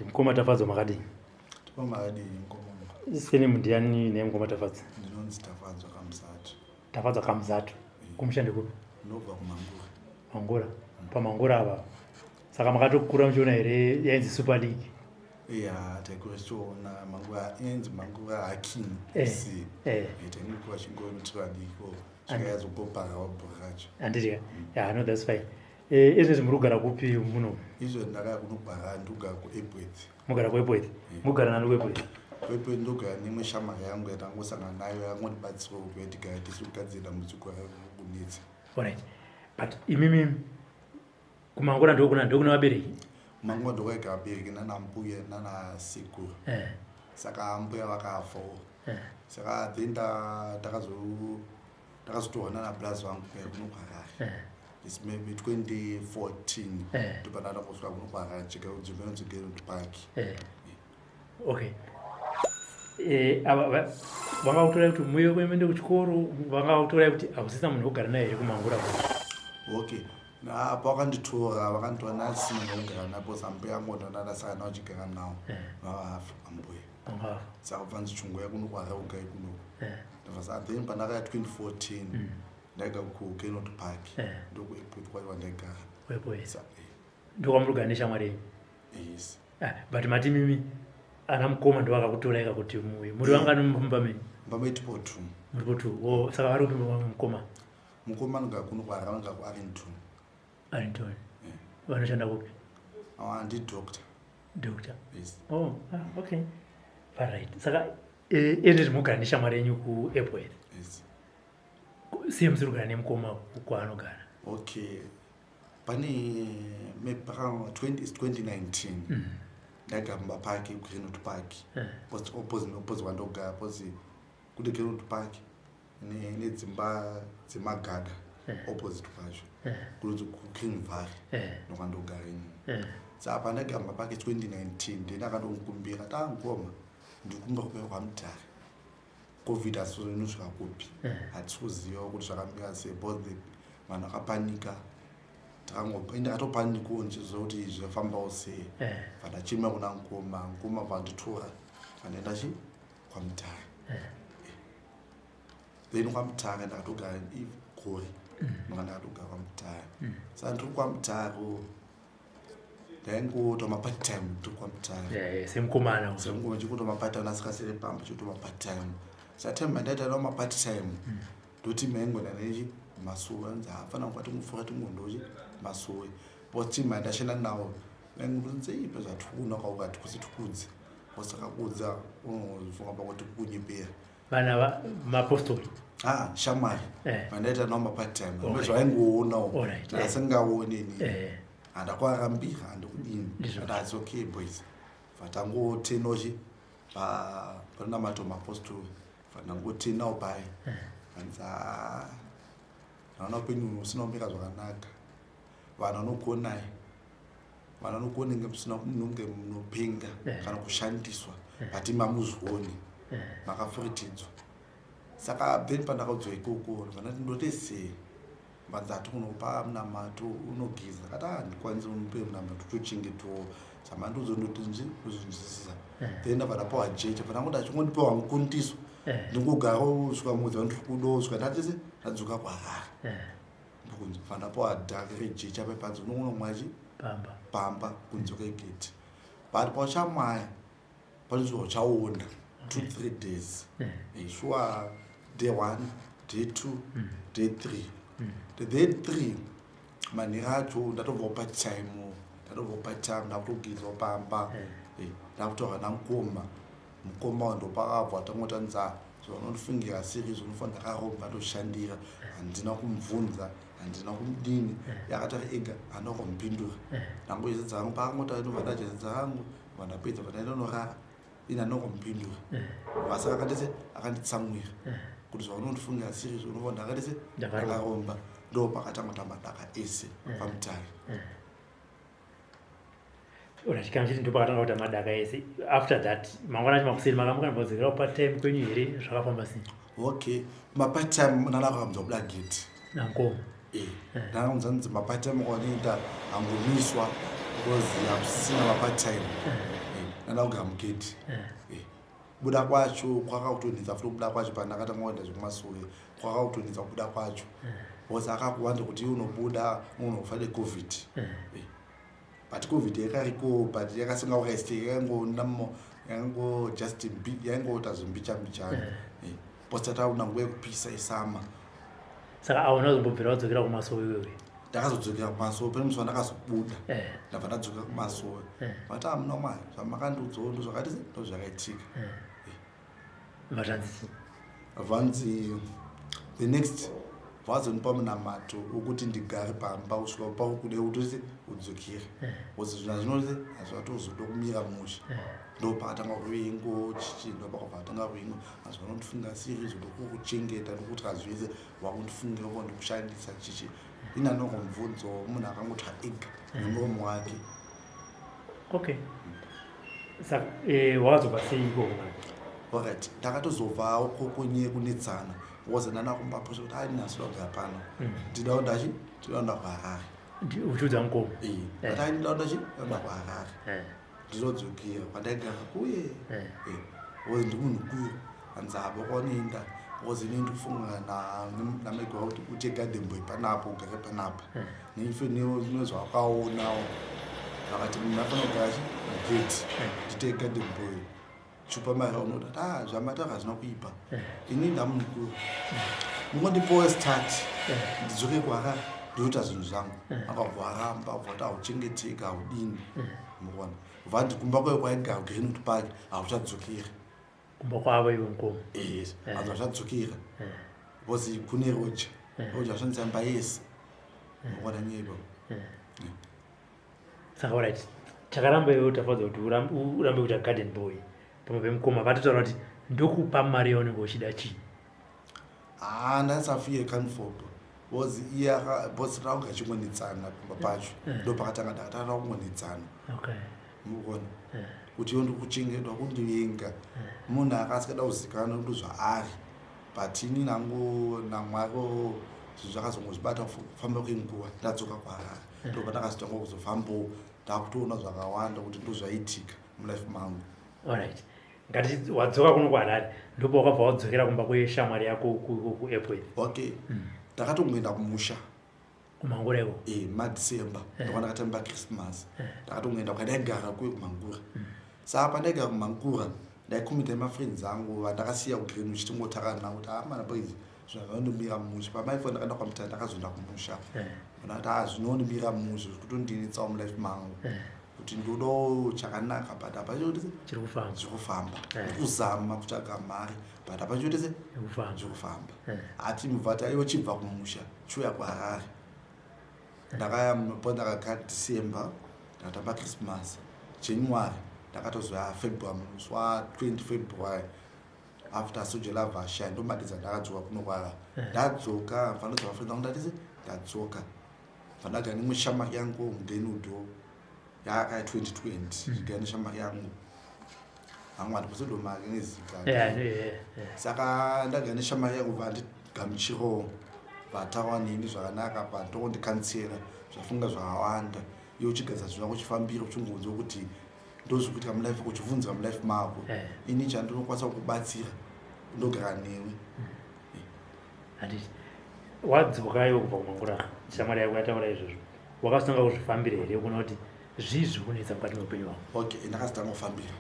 Mkoma Tafadzwa makadi. Makadi mkoma. Sini mundiani ne mkoma Tafadzwa. Ndinonzi Tafadzwa kamzatu. Tafadzwa kamzatu. Kumushande kupi? Nobva kumangura. Mangura. Pamangura aba. Saka makatokura muchiona here yainzi Super League. Yeah, taikuona mangura yainzi mangura haking. Si. Taikuwa chingoni mutwadiko. Chikayazopopaga wabhoracho. Andiri. Yeah, no, that's fine. Izvi murugara kupi muno? Izvo ndakaya kunogara ndogara kuAirport. Mugara kuAirport? Mugara nani kuAirport? KuAirport ndogara nemwe shamwari yangu yatangosangana nayo yangondibatsira kuti tigare tisogadzira muchikora kunetsa. Alright. But imimi kumangura ndokuna vabereki? Kumangura ndokwega vabereki nana mbuya nana sekuru. Saka mbuya vakafa. Saka then takazotoona nablazi vangu kunogara. It's maybe 2014. To banana was going to check out the to park. Okay. Vanga utora kuti muyo kwemende kuchikoro vanga utora kuti akusisa munhu ogara naye here kumangura. Okay. Na vakanditora vakanditora nasina ndogara napo sambuya ngodona ndasaka nawo chigara nawo. Vafa ambuya. Saka bvanzi chungu yakunokwara ugai kuno. Ndavasa then panaka 2014. Ndaga kugeno to park ndoko airport kwa ndagara wepoesa ndoko muruganisha mwari. Yes. But mati mimi ana mkoma ndo akakutola kuti muri wanga mbame tipo 2 muri 2 saka vari kuti mkoma ngakuno kwa ranga kwa Arlington vanoshanda kupi? Ndi doctor. Yes. Okay, alright. Saka ende muganisha mwari yenyu ku airport. Yes. Same surugara nemukoma kwaanogara. Okay. Pane mepaka 2019. Ndagamba park kuGreen Park. Opposite wandogara pozi kude Green Park ne dzimagaga opposite kwacho. Kuzi kuGreen Valley nokwandogara. Saka ndagamba park 2019 ndinakandonkumbira ngoma ndikumba kupe kwamtari. COVID asinoshaka kupi. Hatikuziva kuti zvakamira sei both vanhu vakapanika. Ndakatopanika nchizokuti zvafambawo sei. Vandachima kuna ngoma vanditora vandaenda kwamutare. Then kwamutare ndakatogara gore ndakatogara kwamutare. Saka ndiri kwamutare ndaingotoma part time ndiri kwamutare. Semukomana. Semukoma chikutoma part time asikasiri pamba chikutoma part time. Satemba ndaita no part time doti mengo naneji masuwa nzafana kwati mufuka tingondoji masuwe boti mandashena nawo ngurunze ipe zvatukuna kwaukati kusitukudze posakakudza unofunga pakuti kunyipira bana maapostoli shamari mandaita no part time ndozvaingoona ndasingaoneni andakwarambira andikudini that's okay boys vatangotenoji pana matoma apostoli vanangoti nawo pai vanza naona upenyu usina kumira zvakanaka vanhu vanogonai vanhu vanogone nge munopinga kana kushandiswa bati mamuzvioni makafuritidzwa. Saka then pandakaudzwa ikoko vanati ndotese vanza atokunopa munamato unogiza kati handikwanisi unope munamato tochengetowo samandozondotinzi kuzvinzwisisa then vanapawa jecha vanangoda achingondipewa mukundiso ndingogara usvika mudzi vandikudo usvika ndatese ndadzoka kwaHarare mbukunzi vanapawa dhaka rejecha pepanzi unonomwachi pamba kunzoka igeti but pauchamaya panzvimbo chaona 2-3 days sure day 1 day 2 day 3 the day 3 manhero acho ndatobva part time ndakutogidzawo pamba ndakutorwa namukoma mukoma wandopakabva tangotanza zvaunonifungira series unofanira ndakaromba ndoshandira handina kumubvunza handina kumudini yakatari ega handina kumpindura ndangoisa dzangu paangoti ndobva ndajedza dzangu vandapedza vandainorara ina nongompindura vasa akanditsamwira kuti zvaunondifungira siri unoona ndakaromba ndo pakatanga madaka ese pamutare unachikana chiti ndipo pakatanga kuita madaka ese. After that mangwana chimakuseri makambodzokera part time kwenyu here zvakafamba sei? Okay, mapart time nanakamza kuda gate nankomo nanakamza nzi mapart time kwanoita angomiswa because hakusina mapart time nanakugara mugate buda kwacho kwakakutonetsa futi kubuda kwacho pandakatanga kuenda zvekumasure kwakakutonetsa kubuda kwacho because akakuwanda kuti unobuda unofane covid but covid yakariko but yakasenga wakaisite yango just yangoita zvimbichana posatauna nguva yekupisa isama saka auna kuzombobvira wadzokera kumasoro iwewe? Ndakazodzokera kumasoro pane musi wandakazobuda ndabva ndadzoka kumasoro vati amuna mai zvamakandiudzawo ndo zvakati ndo zvakaitika vatanzisi vanzi the next vazonipa munamato wokuti ndigare pamba kusvika pakude kuti udzokere kuti zvina zvinoti hazvatozoda kumira musha ndo pakatanga kuvengo chichino pakatanga kuvengo mazvanondifunga siri zodokukuchengeta nokuti hazvese wakundifungira uko ndikushandisa chichi ina nongomubvunzo munhu akangoti ega nemuromo wake. Okay, saka wakazobva sei ikoko? Alright, ndakatozobvawo kokonye kunetsana wozana kumbaposha kuti ndinasira kugara pano ndidawo ndinoda kuharare uchiudza mukomo ati ndidawo ndinoda kuharare ndinodzokera kwandaigara kuye wozi ndimunhu kuru hanzaba kwanoenda wozi ine ndikufunga namegwa kuti ute garden boy panapo ugare panapa neife nezvawakaonawo vakati munhu afana kugara gate ndite garden boy chupa mari unoda zvamata hazvina kuipa ini ndamunhu kuru mungondipowe start ndidzoke kuharare ndoita zvinhu zvangu akabva aramba kuti hauchengeteka haudini muona vati kumba kwayo kwaigara greenwood park hauchadzokera kumba kwavo iwe mukomo yes hazvachadzokera because kune roja ashandisa mba yese muona nyebo saka alright chakaramba iwe Tafadzwa kuti urambe kuita garden boy pamwe pemukoma vatotaura kuti ndokupa mari yaunenge uchida chii? Ndasafire kanfobo because bosi rangu achingonditsana pamba pacho ndo pakatanga ndakatanga kungonditsana muona kuti iyo ndikuchengetwa kundivenga munhu akasikada kuzikana kuti zvaari but ini nangu namwako zvinhu zvakazongozvibata kufamba kwenguva ndadzoka kuharare ndo pandakazotanga kuzofambawo ndakutoona zvakawanda kuti ndo zvaitika mulife mangu. Alright, ngati wadzoka kuno kuharare ndipo wakabva wadzokera kumba kweshamwari yako kuairport? Okay, ndakatongoenda kumusha kumangura iko madecember ndakatamba Christmas ndakatongoenda kwandaigara kuye kumangura saka pandaigara kumangura ndaikomita nemafriends angu vandakasiya kugreen chitingotaka navo kuti mana boys zvakaondomira musha pamaifo ndakaenda kwamutara ndakazoenda kumusha ndakati zvinondimira musha zvekutondinetsawo mulife mangu kuti ndodo chakanaka but apachotese zvirikufamba kuzama kutsvaga mari but apachotese zvirikufamba ati mubvata iwo chibva kumusha chiuya kuharare ndakayampo ndakagara December ndakatamba Christmas January ndakatozoya February muswa 20 February after soja lavasha ndomadedza ndakadzoka kuno kwaharare ndadzoka fanodza vafriends angu ndatise ndadzoka vandagara nemwe shamari yangu Ndinodawo yaka 2020 gani shamari yangu amwati kuzodo mari nezika saka ndagara neshamari yangu vandigamuchiro Vataura nini zvakanaka patondikansera zvafunga zvakawanda iwe uchigadza zvinhu zvako uchifambira uchingonzwa kuti ndozvikuitika mulife uchibvunzira mulife mako ini chandinokwanisa kukubatsira ndogara newe. Handiti wadzoka iwe kubva kumangura shamwari yako yataura izvozvo wakazotanga kuzvifambira here kuona kuti zvii zviri kunetsa mukati meupenyu wako? Okay, ndakazotanga kufambira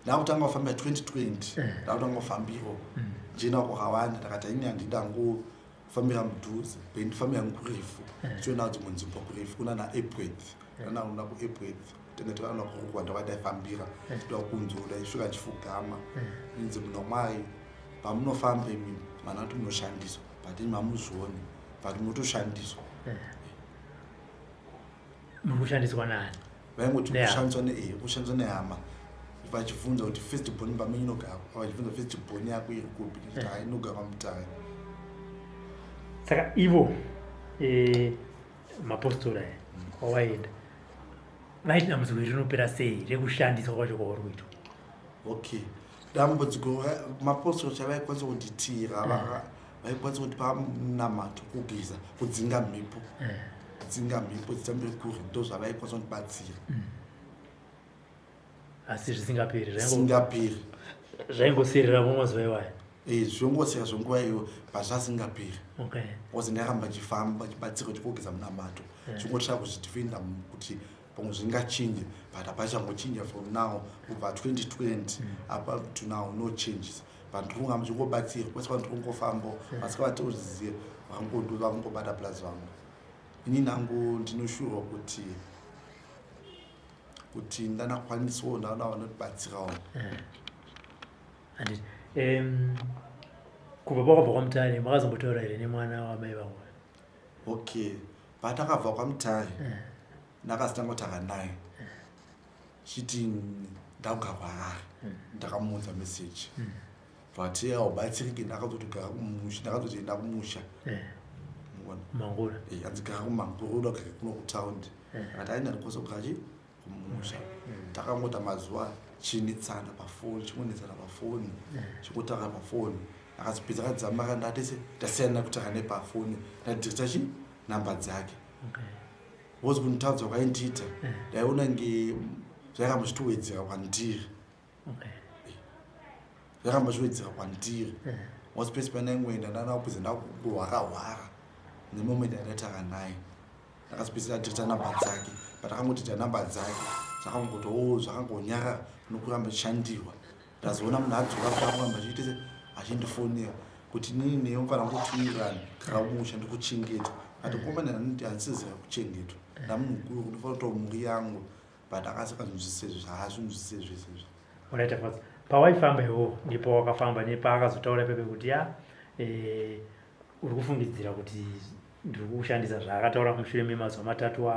ndakutanga kufambira 2020 ndakutanga kufambiro njena kwakawanda ndakati ini handida kufambira mudhuze bendifambira kurefu tiona dzimwe nzvimbo kurefu kuna naAirport nanauna kuAirport tengetana kurukwa ndakadaifambira toda kunzura isvika chifugama inzi munomai pamunofamba imi mana kuti munoshandiswa but imi hamuzvioni but munotoshandiswa. Munoshandiswa nani? vaingoti kushandiswa nehama vachibvunza kuti first born pamwe inogara vachibvunza first born yako iri kupi kuti inogara Mutare. Saka ivo mapostora kwawaenda vaiti dambudziko rinopera sei rekushandiswa kwacho kwauri kuitwa? Okay, dambudziko mapostora chavaikwanisa kunditira vaikwanisa kutipa munamato kugeza kudzinga mhepo kudzinga mhepo dzitambe kure ndo zvavaikwanisa kundibatsira asi zvisingaperi zvaingoserera mumazuva iwayo. Zvongosera zvonguva iyo pazvasingaperi. Okay. Because ndairamba chifamba chibatsiro chekugeza munamato chingotya kuzvidefenda kuti pamwe zvingachinje but hapachangochinja from now kubva 2020 up to now no changes but ndikungamba chingobatsira kwese vanhu ndikungofamba masika vatoziziva vangobata plus vangu ini nangu ndinoshurwa kuti ndanakwanisawo ndaona vanotibatsirawo. Kubva pakabva kwaMutare makazombotaura here nemwana wamai vangu? Okay, patakabva kwaMutare ndakazotanga kutaura naye chiti ndakugarwarara ndakamuudza meseji but haubatsiriki ndakazotogara kumusha ndakazotoenda kumusha Mangura anzigara kumangura uda kugara kuno kutaundi akati aina ndikosogara kumusha ndakangota mazuva chinetsana pafoni chimonetsana pafoni chikutaura pafoni akazopedza akadzama kandatese ndasiyana kutaura nepafoni ndadhirisa namba dzake wozi kunditaudzwa kwaindiita ndaiona nge zvairamba zvichiwedzera kwandiri zvairamba zviwedzera kwandiri wasi pese panaimwenda ndanakupiza ndakuhwara nemoment andataura naye ndakazopedzisa adhirisa namba dzake but akangotiita namba dzake zvakangoti zvakangonyara nokuramba chishandirwa ndazoona munhu adzoka kuramba chiitese achindifonera kuti nini neyo mfanira kutumirana karamusha ndikuchengeta atikomana handisizira kuchengetwa ndamunhu mukuru kundifanira kutaura mhuri yangu but akasaka zvinzwisezvo zvaazvinzwisise zvesezvo. Alright, Tafadzwa, pawaifamba iwo ndipo wakafamba nepaakazotaura pepe kuti uri kufungidzira kuti ndiri kushandisa zvaakataura mushure memazuva matatu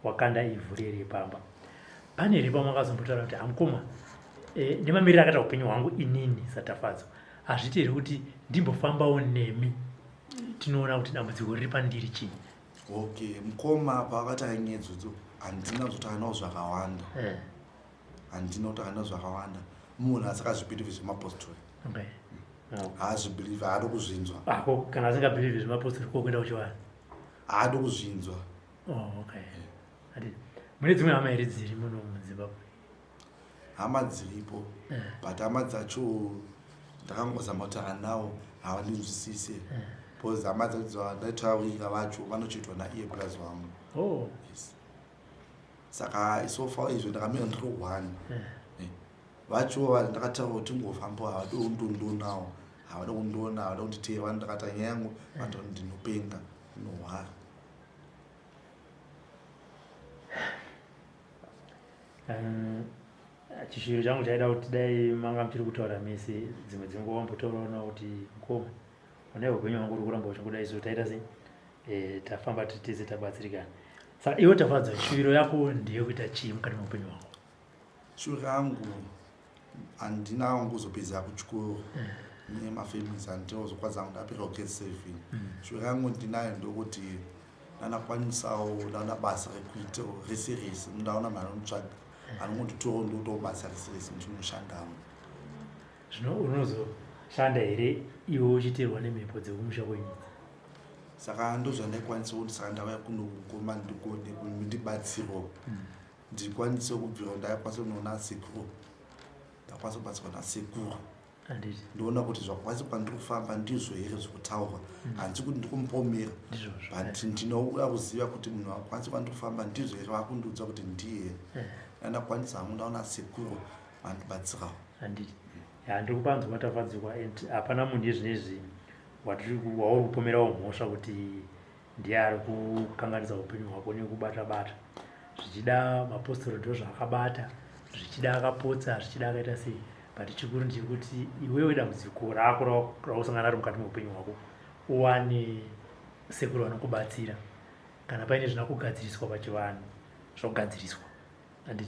wakanda ivhu riri pamba. Pane here pamakazombotaura kuti hamukoma nemamiriro akaita upenyu hwangu inini saTafadzwa hazviti here kuti ndimbofambawo nemi tinoona kuti dambudziko riri pandiri chii? Okay, mukoma paakataura nyedzodzo handina kuzotaura nawo zvakawanda handina kutaura nawo zvakawanda munhu asingazvibhirivhi zvemapostori haazvibhirivhi haadi kuzvinzwa ako kana asingabhirivhi zvemapostori kokuenda kuchiwana haadi kuzvinzwa. Mune dzimwe hama here dziri muno muZimbabwe? Hama dziripo but hama dzacho ndakangozama kutaura nawo havandinzwisise because hama dzacho ndaitaurira vacho vanochiitwa naiye plus vangu. Saka isofa izvo ndakamira ndiri 1 vacho ndakataura kuti ngofamba havadi kundondonawo havadi kundiona havadi kunditeva ndakata nyaya yangu vantu ndinopenga ndinohwara. Chishiro changu chaida kuti dai manga muchiri kutaura mese dzimwe dzenguva wambotaurawo nawo kuti mukoma onai upenyu hwangu uri kuramba uchingodai so taita sei tafamba tese tabatsirikana. Saka iwe Tafadzwa, shuviro yako ndeyekuita chii mukati meupenyu hwako? Shuviro yangu handina kuzopedza kuchikoro nemafamilies handinozokwanisa kuti ndapera kugrade 7. Shuviro yangu ndinayo ndokuti ndanakwanisawo ndaona basa rekuita reserious ndaona mari anotsvaga anongototorawo ndotowo basa reserious ndinoshandamo. Zvino unozoshanda here iwe uchiterwa nemhepo dzekumusha kwenyu? Saka ndozvandaikwanisa kuti saka ndauya kunogoma ndibatsirwa ndikwanise kubvira ndaikwanisa kunoona sekuru ndakwanisa kubatsirwa nasekuru ndoona kuti zvakwanisa kwandiri kufamba ndizvo here zvokutaurwa handisi kuti ndikumpomera but ndinoda kuziva kuti munhu akwanisa kwandiri kufamba ndizvo here vakundiudza kuti ndiye ndandakwanisa hangu ndaona sekuru vandibatsirawo. Handiri kupanzwa matafadzikwa and hapana munhu yezvinezvi wauri kupomerawo mhosva kuti ndiye ari kukanganisa upenyu hwako nekubata-bata zvichida mapostori ndo zvaakabata zvichida akapotsa zvichida akaita sei but chikuru ndechekuti iwewe dambudziko rako rausangana naro mukati meupenyu hwako uwane sekuru vanokubatsira kana paine zvina kugadziriswa pachivanhu zvogadziriswa Andi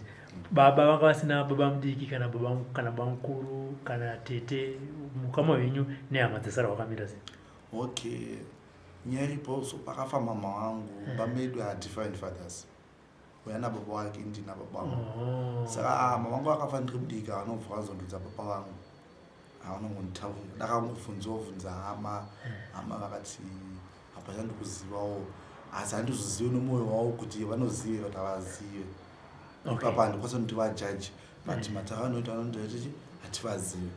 baba vanga vasina baba mudiki kana baba mukuru kana tete mukama wenyu nehama dzesara wakamira sei? Okay, nyaripo so Vakafa mama wangu bamedu are different fathers. Wena baba wake ndina baba wangu. Saka mama wangu akafa ndiri mudika anobva azondudza baba wangu. Avanongontaurira ndakangofunzovunza hama vakati hapana ndikuzivawo asi handizozivi nomwoyo wavo kuti vanozive kuti havazive. Ipapo handikwasanoti vajaji but matakanoita vanondoiti hativazive.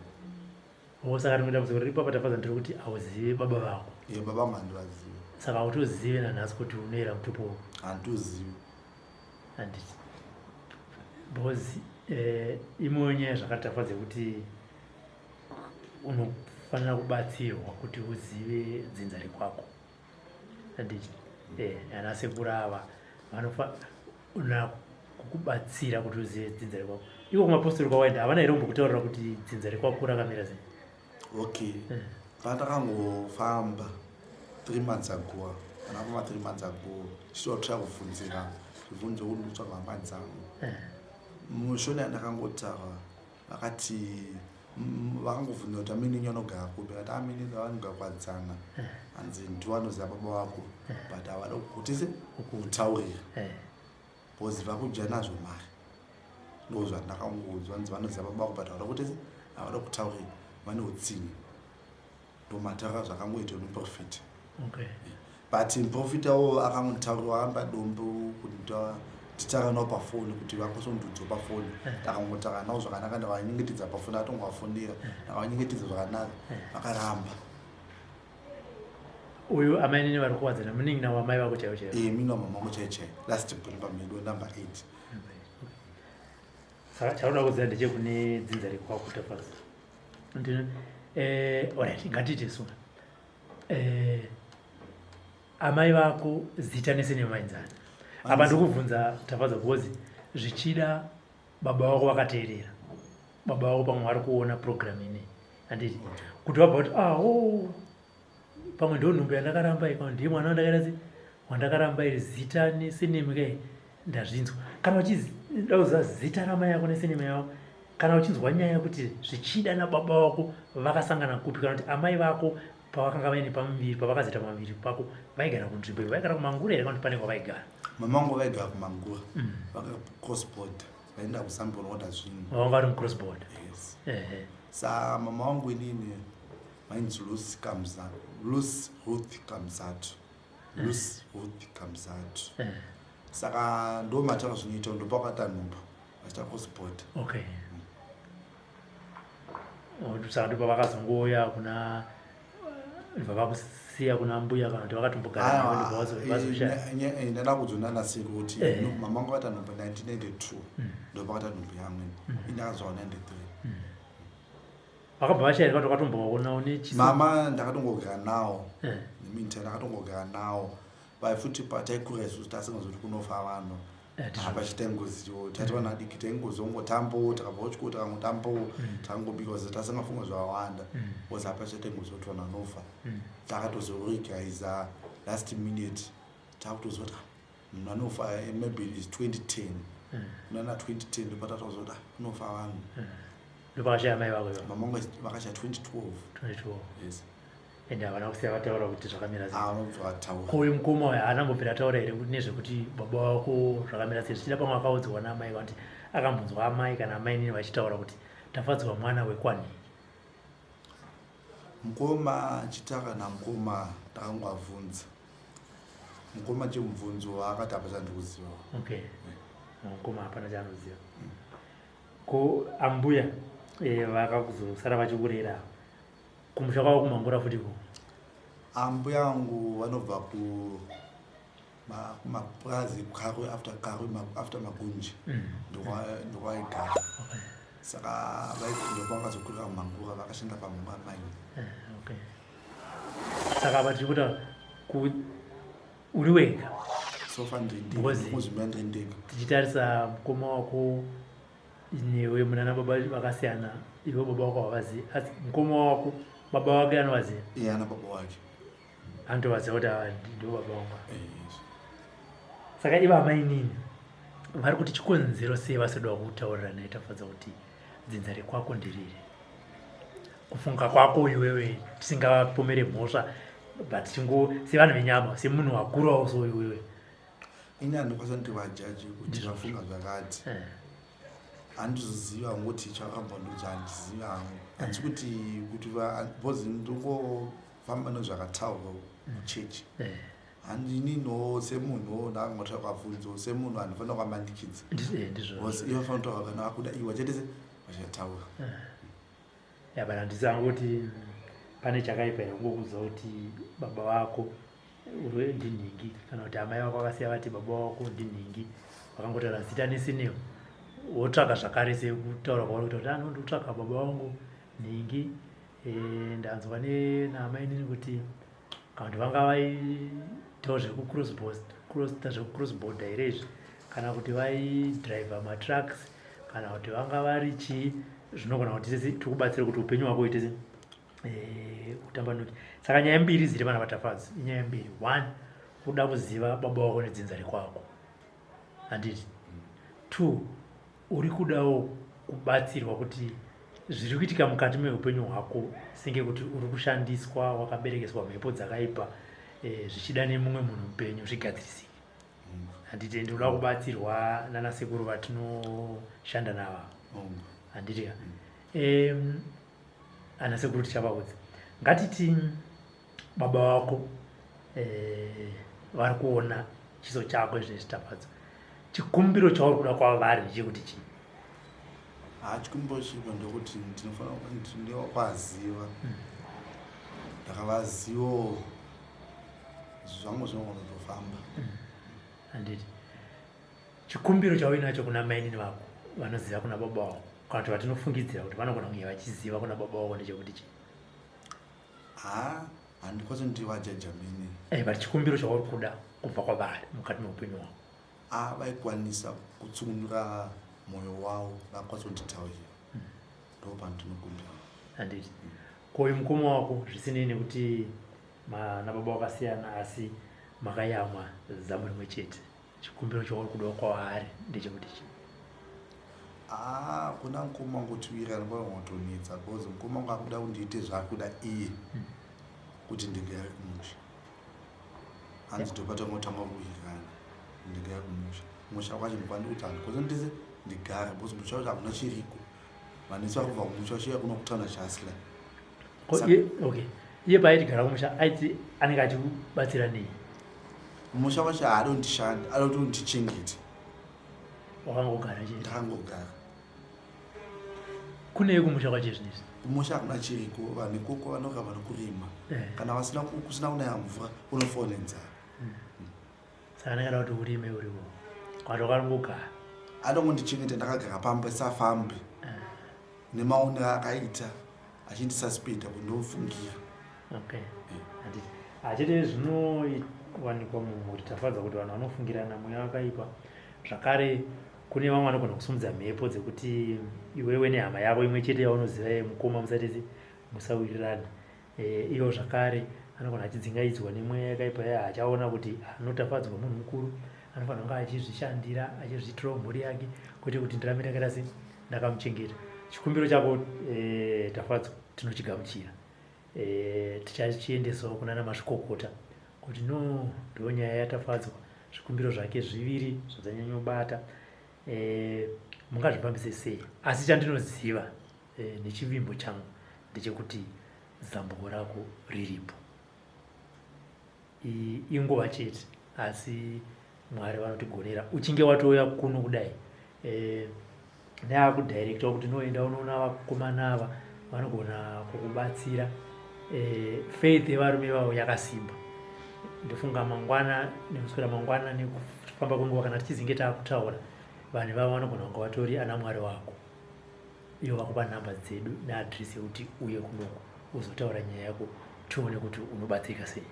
Saka ndinoda kuziva kuti ipapo Tafadzwa ndiri kuti hauzive baba vako. Baba vangu handivazive. Saka hautozive nanhasi kuti unoyera mutupo. Handitozive. Handiti because imwewo nyaya zvakati Tafadzwa kuti unofanira kubatsirwa kuti uzive dzinza rekwako. Handiti ana sekuru ava vanofanira kukubatsira kuti uzive dzinza rekwako. Ivo kumapostori kwawaenda havana here kumbokutaurira kuti dzinza rekwako rakamira sei? Okay, pandakangofamba 3 months ago, panakuma 3 months ago chichotya kubvunzira zvibvunzo kuti nditsvaga hama dzangu. Mushoni yandakangotaura vakati vakangobvunza kuti amini nyonogara kupi kati amini ndavanogara kwadzana hanzi ndiwanoziva baba wako but havada kutise kutaurira because vakudya nazvo mari ndozvandakangouzwa nzi vanoziva baba wako but havada kutise havada kutaurira vane utsinye ndomataura zvakangoita muprofita. But muprofita wo akangotaurira amba dombo kuti titara nawo pafoni kuti vakosondudzo pafoni ndakangotaura nawo zvakanaka ndavanyengetedza pafoni atongowafundira ndavanyengetedza zvakanaka vakaramba. Uyu amai nini vari kuwadzana muningi nawo amai vako chaivo chaivo? Mina mama wangu chaivo chaivo last brimba medu number 8. Saka chauda kuziva ndechekune dzinza rekwako Tafadzwa. Alright, ngatiti suna amai vako zita nese nemainzana. Apa ndikubvunza Tafadzwa because zvichida baba vako vakateerera. Baba vako pamwe vari kuona program ini. Handiti kuti wabva kuti pamwe ndo nhumbi yandakaramba ikao ndiye mwana wandakaramba iri zita nesenemi kai ndazvinzwa. Kana uchida zita ramai yako nesenemi yavo kana uchinzwa nyaya kuti zvichida nababa vako vakasangana kupi kana kuti amai vako pavakanga vaine pamuviri pavakazita pamuviri pako vaigara kunzvimbo iyo vaigara kumangura here kana kuti pane kwavaigara? Mama wangu vaigara kumangura cross border vaenda kuZambia unoona zvinhu. Vanga vari mucross border? Yes. Sa mama wangu inini mainzi Lucy Ruth Kamzatu. Saka ndo mataura zvinoita ndopakata nhumbu vachita cross border. Okay. Saka ndipo vakazongoya kuna vavakusiya kuna mbuya kana kuti vakatombogara nawo ndivazosha. Ndada kudzonana siku kuti mama wangu vakata nhumbu 1992 ndopakata nhumbu yamweni indakazvawo 93. Vakabva vashaira kuti vakatombonawo nechiso? Mama ndakatongogara nawo neminta ndakatongogara nawo vaifuti pataikura isusu tasingazoti kunofa vanhu hapachita ngoziwo tati vanhu adiki taingozongotambo takabva kuchikoro takangotambo takangobika zita tasingafunga zvawanda because hapachita ngozi kuti vanhu vanofa. Takatozoregaiza last minute takutozoti munhu anofa maybe is 2010 nana 2010 ndopatatauzoti kunofa vanhu. Ndopakashaya mai vako? Mama wangu vakashaya 2012. Yes. Ende havana kusiya vataura kuti zvakamira sei? Vanobva vataura. Ko uyu mukoma uyu haana kumbobvira taura here kuti nezvekuti baba vako zvakamira sei? Zvichida pamwe akaudzwa naamai kuti akambonzwa amai kana amai nini vachitaura kuti Tafadzwa mwana wekwani? Mukoma chitaka namukoma takangwabvunza. Mukoma chemubvunzo waakati hapana ndikuziva. Okay. Mukoma hapana chaanoziva. Ko ambuya vakakuzosara vachikurera kumusha kwavo kumangura futi ko? Ambuya angu vanobva kumapurazi Karwe after Magunji ndokwaigara. Saka ndopavakazokurira kumangura vakashanda pamumba amai. Okay. Saka apa tiri kuta uri wega? Sofa ndindega. Tichitarisa mukoma wako newe munana baba vakasiyana, iwe baba wako havazivi, asi mukoma wako baba wake anovaziva? Iye ana baba wake anotovaziva kuti ava ndiwo baba vangu. Saka ivo amai nini vari kuti chikonzero sei vasoda kutaurira naye Tafadzwa kuti dzinza rekwako ndiriri, kufunga kwako iwewe tisingapomere mhosva but sevanhu venyama, semunhu wakurawo so iwewe. Ini handikwanisa kuti vajaji kuti vafunga zvakati. Handizoziva ngokuti chakambondudza, handiziva hangu. Handisi kuti because ndingofamba nezvakataurwa muchechi. Handinino semunhu ndakangotira kwabvunzo semunhu handifanira kwamandikidza. Because iwe fanira kutaura kana wakuda iwe chetese vachataura. But handizangu kuti pane chakaipa here ngokuudza kuti baba vako ndinhingi kana kuti amai vako vakasiya vati baba vako ndinhingi, vakangotaura zita nesineo, wotsvaka zvakare sekutaura kwauri kuti ndinotsvaka baba vangu nhingi. Ndanzwa naamai nini kuti kana kuti vanga vaitawo zvekucross border here izvi, kana kuti vaidhiraivha matrucks, kana kuti vanga vari chii, zvinogona kuti tese tikubatsire kuti upenyu hwako uite utambanuke. Saka nyaya mbiri dziri pana vaTafadzwa, inyaya mbiri. 1, uda kuziva baba wako nedzinza rekwako, handiti. 2, uri kudawo kubatsirwa kuti zviri kuitika mukati meupenyu hwako senge kuti uri kushandiswa, wakaberekeswa mhepo dzakaipa, zvichida nemumwe munhu upenyu zvigadzirisike. Handiti ndoda kubatsirwa nanasekuru vatinoshanda nava, handiti. Anasekuru tichavaudza, ngatiti baba vako vari kuona chiso chako izvezvi Tafadzwa, chikumbiro chauri kuda kwavari ndechekuti chii? Chikumbiro chipo ndokuti ndinofanira kwaziva, ndakavazivo zvangu zvinogona kutofamba. Handiti chikumbiro chauinacho kuna maini vako vanoziva kuna baba vako, kana kuti vatinofungidzira kuti vanogona kunge vachiziva kuna baba vako ndechekuti chii? Handikwanisa kuti vajaja mene. But chikumbiro chauri kuda kubva kwavari mukati meupenyu hwako. Vaikwanisa kutsunura mwoyo wavo, vakwanisa kunditaurira. Ndo pandinokumbira. Handiti koyi mukoma wako zvisinei nekuti nababa vakasiyana asi makayamwa zamu rimwe chete, chikumbiro chauri kuda kwavari ndechekuti chii? Kuna mukoma wangu tiwiri anotonetsa because mukoma wangu akuda kundiite zvaakuda iye kuti ndigare kumusha. Handizotobata ngotanga kuwirirana ndigare kumusha. Musha kwacho ndikwanisa kuti handikwanisa ndise ndigare because musha wacho hakuna chiriko. Vanesi vari kubva kumusha vachiuya kuno kutaura chaSly. Okay, iye paaitigara kumusha aiti anenge achibatsira nei? Musha wacho haadi kundishanda, ada kuti undichengete. Wakangogara chete? Ndakangogara. Kunei kumusha kwacho zvinezvi? Kumusha hakuna chiriko, vanhu ikoko vanoka vanokurima. Kana kusina kunaya mvura unofona nenzara. Saka ndakada kuti urime uriwo, kwati wakangogara. Ada kundichengeta ndakagara pamba safambi. Nemaone akaita achindisuspenda kundofungira. Okay. Achete zvinowanikwa kuti Tafadzwa kuti vanhu vanofungirana mweya wakaipa. Zvakare kune vamwe vanogona kusumudza mhepo dzekuti iwewe nehama yako imwe chete yaunoziva mukoma musatese musawirirana. Ivo zvakare anogona achidzingaidzwa nemweya yakaipa achaona kuti anotafadzwa munhu mukuru, anofanira kunge achizvishandira, achizviitirawo mhuri yake, kwete kuti ndirame ndakaita sei ndakamuchengeta. Chikumbiro chako Tafadzwa tinochigamuchira. Tichachiendesawo kunana mazvikokota kuti ndo nyaya yaTafadzwa, zvikumbiro zvake zviviri zvadzanyanyobata, mungazvifambise sei? Asi chandinoziva nechivimbo changu ndechekuti zambuko rako riripo. Inguva chete asi Mwari vanotigonera. Uchinge watouya kuno kudai, neakudirecta kuti noenda unoona vakomana ava vanogona kukubatsira. Faith yevarume vavo yakasimba. Ndofunga mangwana nemuswera mangwana nekufamba kwenguva kana tichizinge taakutaura, vanhu vavo vanogona kunge vatori ana Mwari wako. Ivo vakupa nhamba dzedu neadresi yekuti uye kunoko uzotaura nyaya yako tione kuti unobatsirika sei.